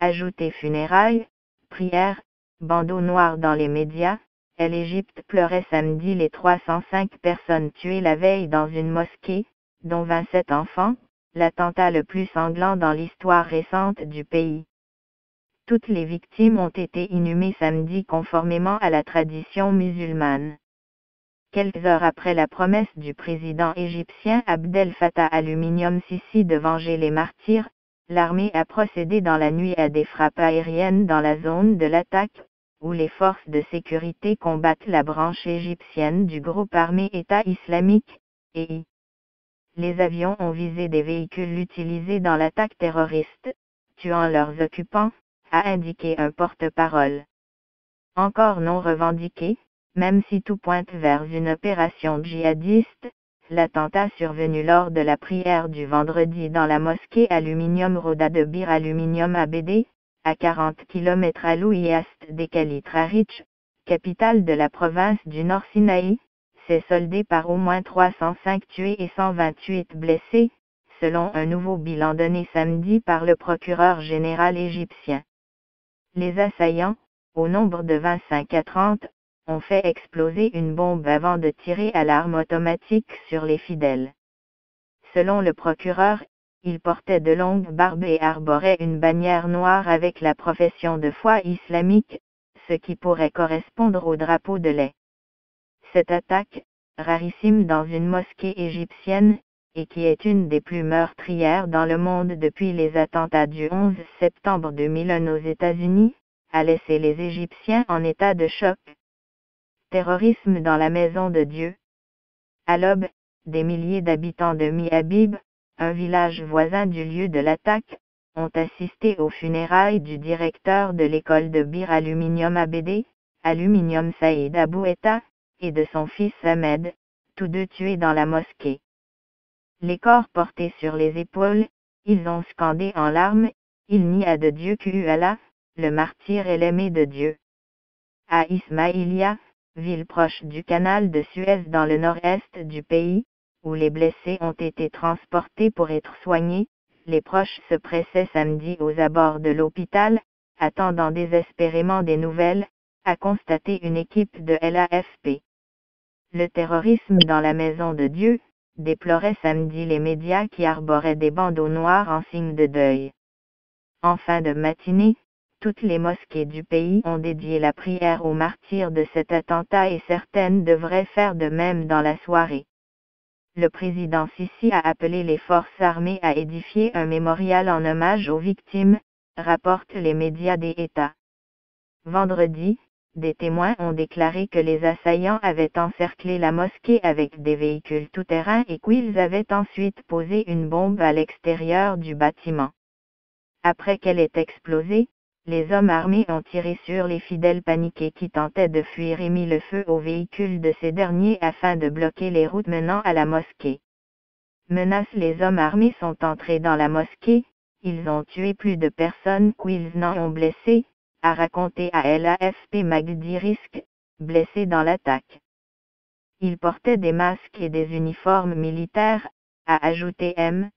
Ajoutez funérailles, prières, bandeau noir dans les médias. L'Égypte pleurait samedi les 305 personnes tuées la veille dans une mosquée, dont 27 enfants, l'attentat le plus sanglant dans l'histoire récente du pays. Toutes les victimes ont été inhumées samedi conformément à la tradition musulmane. Quelques heures après la promesse du président égyptien Abdel Fattah al-Sissi de venger les martyrs, l'armée a procédé dans la nuit à des frappes aériennes dans la zone de l'attaque, où les forces de sécurité combattent la branche égyptienne du groupe armé État islamique, EI. Les avions ont visé des véhicules utilisés dans l'attaque terroriste, tuant leurs occupants, a indiqué un porte-parole. Encore non revendiqué, même si tout pointe vers une opération djihadiste, l'attentat survenu lors de la prière du vendredi dans la mosquée Aluminium Roda de Bir Aluminium ABD, à 40 km à l'ouest d'Ekali Trarich, capitale de la province du Nord Sinaï, s'est soldé par au moins 305 tués et 128 blessés, selon un nouveau bilan donné samedi par le procureur général égyptien. Les assaillants, au nombre de 25 à 30, ont fait exploser une bombe avant de tirer à l'arme automatique sur les fidèles. Selon le procureur, il portait de longues barbes et arborait une bannière noire avec la profession de foi islamique, ce qui pourrait correspondre au drapeau de lait. Cette attaque, rarissime dans une mosquée égyptienne, et qui est une des plus meurtrières dans le monde depuis les attentats du 11 septembre 2001 aux États-Unis, a laissé les Égyptiens en état de choc. Terrorisme dans la maison de Dieu. À l'aube, des milliers d'habitants de Mi-Habib, un village voisin du lieu de l'attaque, ont assisté aux funérailles du directeur de l'école de Bir Aluminium ABD, Aluminium Saïd Abou Etta, et de son fils Ahmed, tous deux tués dans la mosquée. Les corps portés sur les épaules, ils ont scandé en larmes, « Il n'y a de Dieu que Allah, le martyr et l'aimé de Dieu ». À Ismaïlia, ville proche du canal de Suez dans le nord-est du pays, où les blessés ont été transportés pour être soignés, les proches se pressaient samedi aux abords de l'hôpital, attendant désespérément des nouvelles, a constaté une équipe de l'AFP. Le terrorisme dans la maison de Dieu, déplorait samedi les médias qui arboraient des bandeaux noirs en signe de deuil. En fin de matinée, toutes les mosquées du pays ont dédié la prière aux martyrs de cet attentat et certaines devraient faire de même dans la soirée. Le président Sissi a appelé les forces armées à édifier un mémorial en hommage aux victimes, rapportent les médias des États. Vendredi, des témoins ont déclaré que les assaillants avaient encerclé la mosquée avec des véhicules tout-terrain et qu'ils avaient ensuite posé une bombe à l'extérieur du bâtiment. Après qu'elle ait explosé, les hommes armés ont tiré sur les fidèles paniqués qui tentaient de fuir et mis le feu aux véhicules de ces derniers afin de bloquer les routes menant à la mosquée. Menace, les hommes armés sont entrés dans la mosquée, ils ont tué plus de personnes qu'ils n'en ont blessé, a raconté à l'AFP Magdi Risk, blessé dans l'attaque. Ils portaient des masques et des uniformes militaires, a ajouté M.